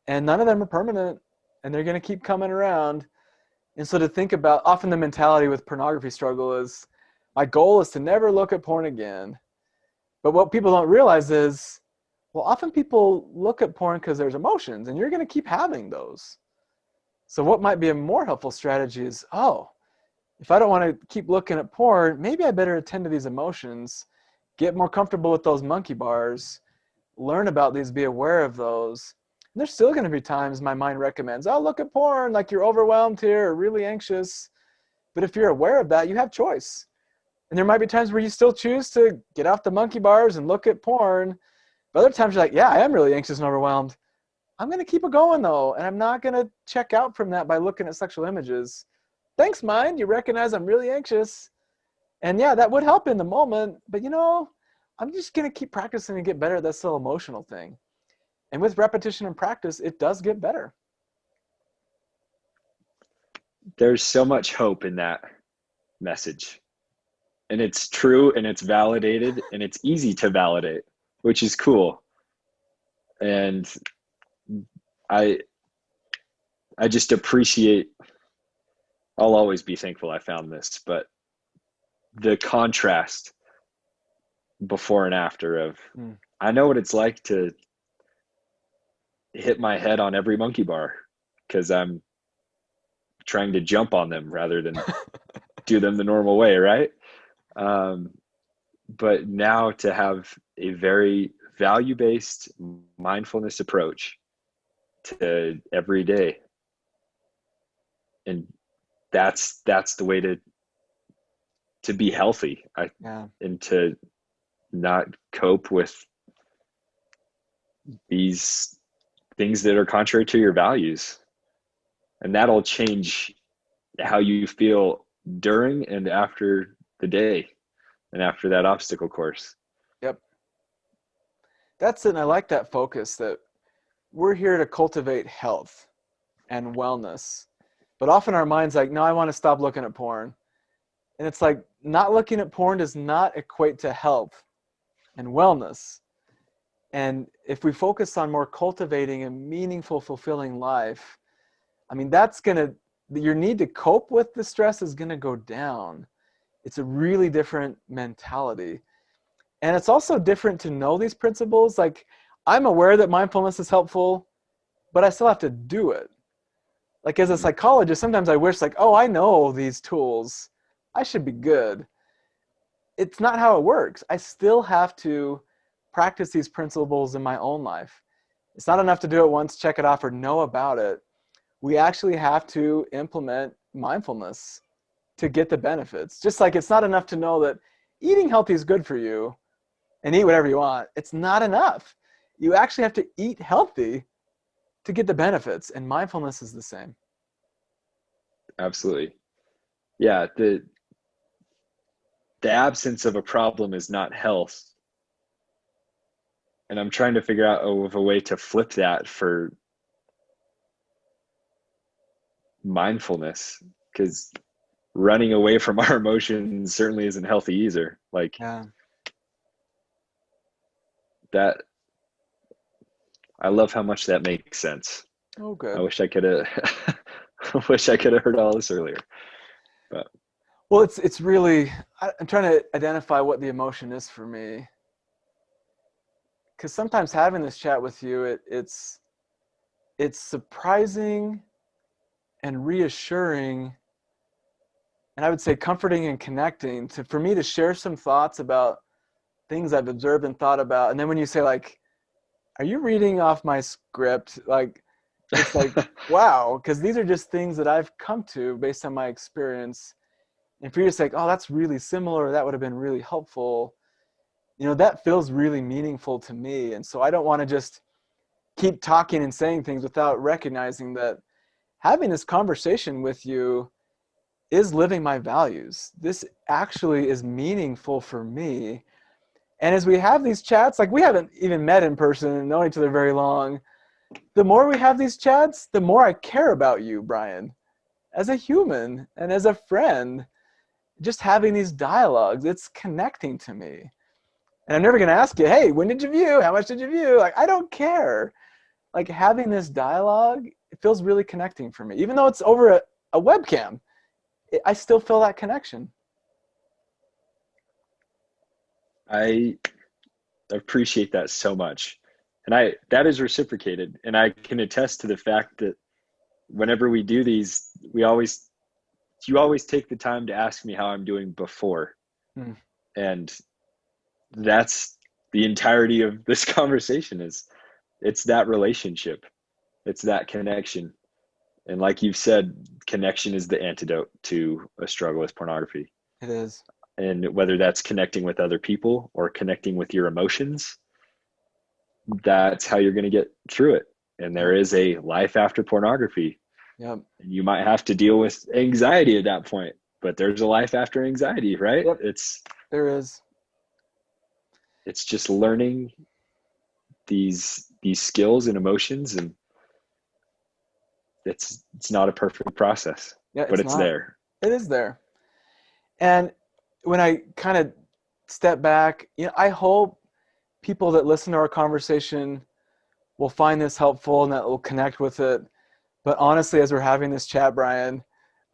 and none of them are permanent, and they're going to keep coming around. And so to think about, often the mentality with pornography struggle is, my goal is to never look at porn again. But what people don't realize is, well, often people look at porn because there's emotions, and you're going to keep having those. So what might be a more helpful strategy is, oh, if I don't want to keep looking at porn, maybe I better attend to these emotions, get more comfortable with those monkey bars, learn about these, be aware of those. And there's still going to be times my mind recommends, oh, look at porn, like you're overwhelmed here or really anxious. But if you're aware of that, you have choice. And there might be times where you still choose to get off the monkey bars and look at porn. But other times you're like, yeah, I am really anxious and overwhelmed. I'm going to keep it going though. And I'm not going to check out from that by looking at sexual images. Thanks, mind. You recognize I'm really anxious. And yeah, that would help in the moment. But I'm just going to keep practicing and get better at this little emotional thing. And with repetition and practice, it does get better. There's so much hope in that message. And it's true and it's validated and it's easy to validate, which is cool. And I just appreciate, I'll always be thankful I found this, but the contrast before and after of I know what it's like to hit my head on every monkey bar because I'm trying to jump on them rather than do them the normal way, right? But now to have a very value-based mindfulness approach to every day, and that's the way to be healthy. And to not cope with these things that are contrary to your values, and that'll change how you feel during and after the day and after that obstacle course. Yep. That's it. And I like that focus that we're here to cultivate health and wellness. But often our mind's like, no, I want to stop looking at porn. And it's like, not looking at porn does not equate to health and wellness. And if we focus on more cultivating a meaningful, fulfilling life, I mean, your need to cope with the stress is going to go down. It's a really different mentality. And it's also different to know these principles. Like, I'm aware that mindfulness is helpful, but I still have to do it. Like, as a psychologist, sometimes I wish, like, oh, I know these tools, I should be good. It's not how it works. I still have to practice these principles in my own life. It's not enough to do it once, check it off, or know about it. We actually have to implement mindfulness to get the benefits. Just like it's not enough to know that eating healthy is good for you and eat whatever you want. It's not enough. You actually have to eat healthy to get the benefits, and mindfulness is the same. Absolutely. Yeah, the absence of a problem is not health. And I'm trying to figure out a way to flip that for mindfulness, because running away from our emotions certainly isn't healthy either. Like, that, I love how much that makes sense. Oh, good. I wish I could have heard all this earlier. But Well, it's really, I'm trying to identify what the emotion is for me. Because sometimes having this chat with you, it's surprising and reassuring, and I would say comforting and connecting for me to share some thoughts about things I've observed and thought about. And then when you say like, are you reading off my script? Like, it's like, wow, because these are just things that I've come to based on my experience. And for you to say, oh, that's really similar, that would have been really helpful, that feels really meaningful to me. And so I don't want to just keep talking and saying things without recognizing that having this conversation with you is living my values. This actually is meaningful for me. And as we have these chats, like we haven't even met in person and known each other very long, the more we have these chats, the more I care about you, Brian, as a human and as a friend. Just having these dialogues, it's connecting to me. And I'm never going to ask you, hey, when did you view? How much did you view? Like, I don't care. Like having this dialogue, it feels really connecting for me. Even though it's over a webcam, I still feel that connection. I appreciate that so much. And that is reciprocated. And I can attest to the fact that whenever we do these, you always take the time to ask me how I'm doing before. And that's the entirety of this conversation. It's that relationship. It's that connection. And like you've said, connection is the antidote to a struggle with pornography. It is. And whether that's connecting with other people or connecting with your emotions, that's how you're going to get through it. And there is a life after pornography. Yep. And you might have to deal with anxiety at that point, but there's a life after anxiety, right? Yep. There is. It's just learning these skills and emotions, and it's not a perfect process, Yeah, but it's there. It is there. And when I kind of step back, I hope people that listen to our conversation will find this helpful and that will connect with it. But honestly, as we're having this chat, Brian,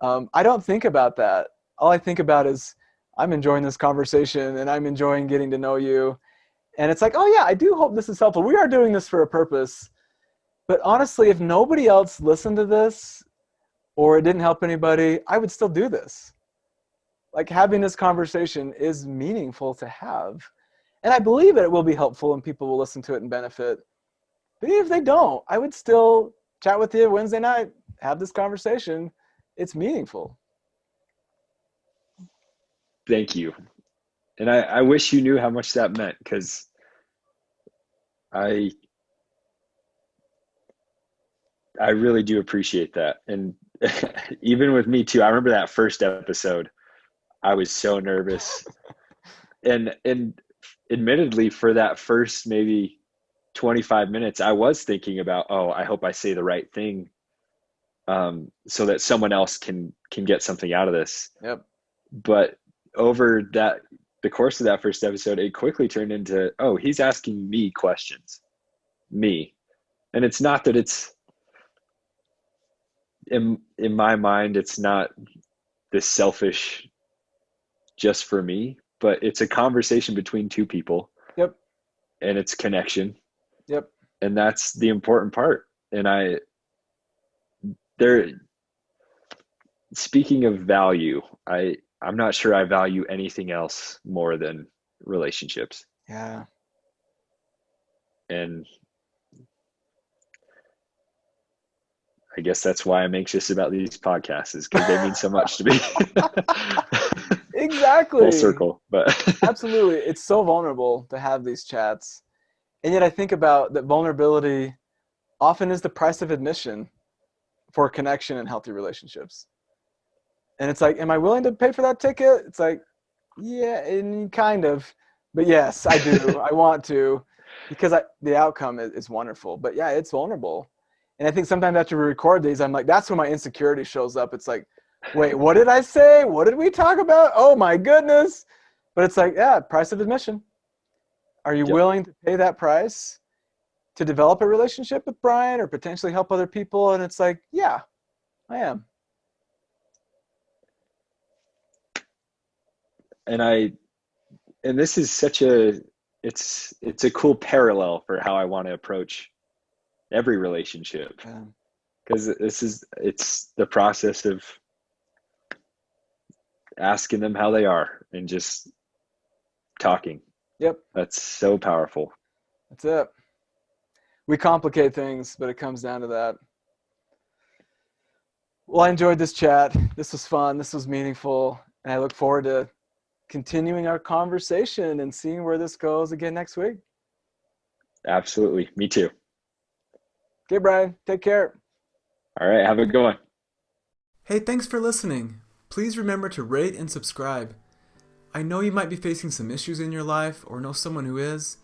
I don't think about that. All I think about is I'm enjoying this conversation and I'm enjoying getting to know you. And it's like, oh yeah, I do hope this is helpful. We are doing this for a purpose. But honestly, if nobody else listened to this or it didn't help anybody, I would still do this. Like having this conversation is meaningful to have. And I believe it will be helpful and people will listen to it and benefit. But even if they don't, I would still chat with you Wednesday night, have this conversation. It's meaningful. Thank you. And I wish you knew how much that meant, because I really do appreciate that. And even with me too, I remember that first episode, I was so nervous. and admittedly, for that first maybe 25 minutes, I was thinking about, oh, I hope I say the right thing, so that someone else can get something out of this. Yep. But over the course of that first episode, it quickly turned into, oh, he's asking me questions. Me. And it's not that it's in my mind, it's not this selfish just for me, but it's a conversation between two people. Yep. And it's connection. Yep. And that's the important part. And speaking of value, I'm not sure I value anything else more than relationships. Yeah. And I guess that's why I'm anxious about these podcasts, is because they mean so much to me. Exactly. Full circle. But absolutely. It's so vulnerable to have these chats. And yet I think about that vulnerability often is the price of admission for connection and healthy relationships. And it's like, am I willing to pay for that ticket? It's like, yeah, kind of. But yes, I do. I want to, because the outcome is wonderful. But yeah, it's vulnerable. And I think sometimes after we record these, I'm like, that's when my insecurity shows up. It's like, wait, what did I say? What did we talk about? Oh my goodness. But it's like, yeah, price of admission. Are you willing to pay that price to develop a relationship with Brian or potentially help other people? And it's like, yeah, I am. And this is such it's a cool parallel for how I want to approach every relationship, because it's the process of asking them how they are and just talking. Yep. That's so powerful. That's it. We complicate things, but it comes down to that. Well, I enjoyed this chat. This was fun. This was meaningful. And I look forward to continuing our conversation and seeing where this goes again next week. Absolutely. Me too. Okay, Brian. Take care. All right. Have a good one. Hey, thanks for listening. Please remember to rate and subscribe. I know you might be facing some issues in your life or know someone who is.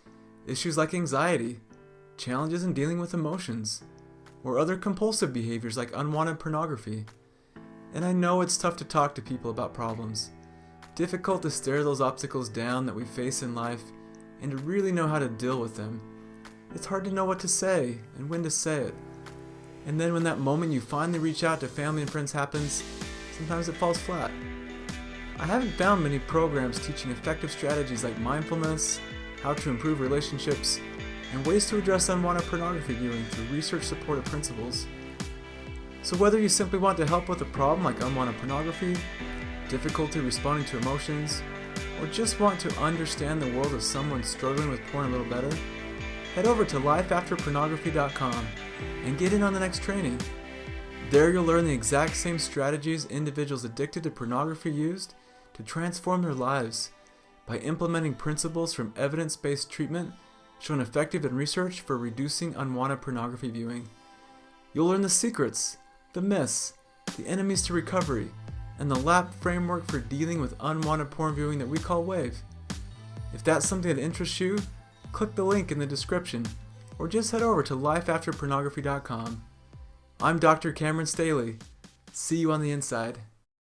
Issues like anxiety, challenges in dealing with emotions, or other compulsive behaviors like unwanted pornography. And I know it's tough to talk to people about problems. Difficult to stare those obstacles down that we face in life and to really know how to deal with them. It's hard to know what to say and when to say it. And then when that moment you finally reach out to family and friends happens, sometimes it falls flat. I haven't found many programs teaching effective strategies like mindfulness, how to improve relationships, and ways to address unwanted pornography viewing through research-supported principles. So whether you simply want to help with a problem like unwanted pornography, difficulty responding to emotions, or just want to understand the world of someone struggling with porn a little better, head over to LifeAfterPornography.com and get in on the next training. There you'll learn the exact same strategies individuals addicted to pornography used to transform their lives by implementing principles from evidence-based treatment shown effective in research for reducing unwanted pornography viewing. You'll learn the secrets, the myths, the enemies to recovery, and the LAP framework for dealing with unwanted porn viewing that we call WAVE. If that's something that interests you, click the link in the description or just head over to LifeAfterPornography.com. I'm Dr. Cameron Staley. See you on the inside.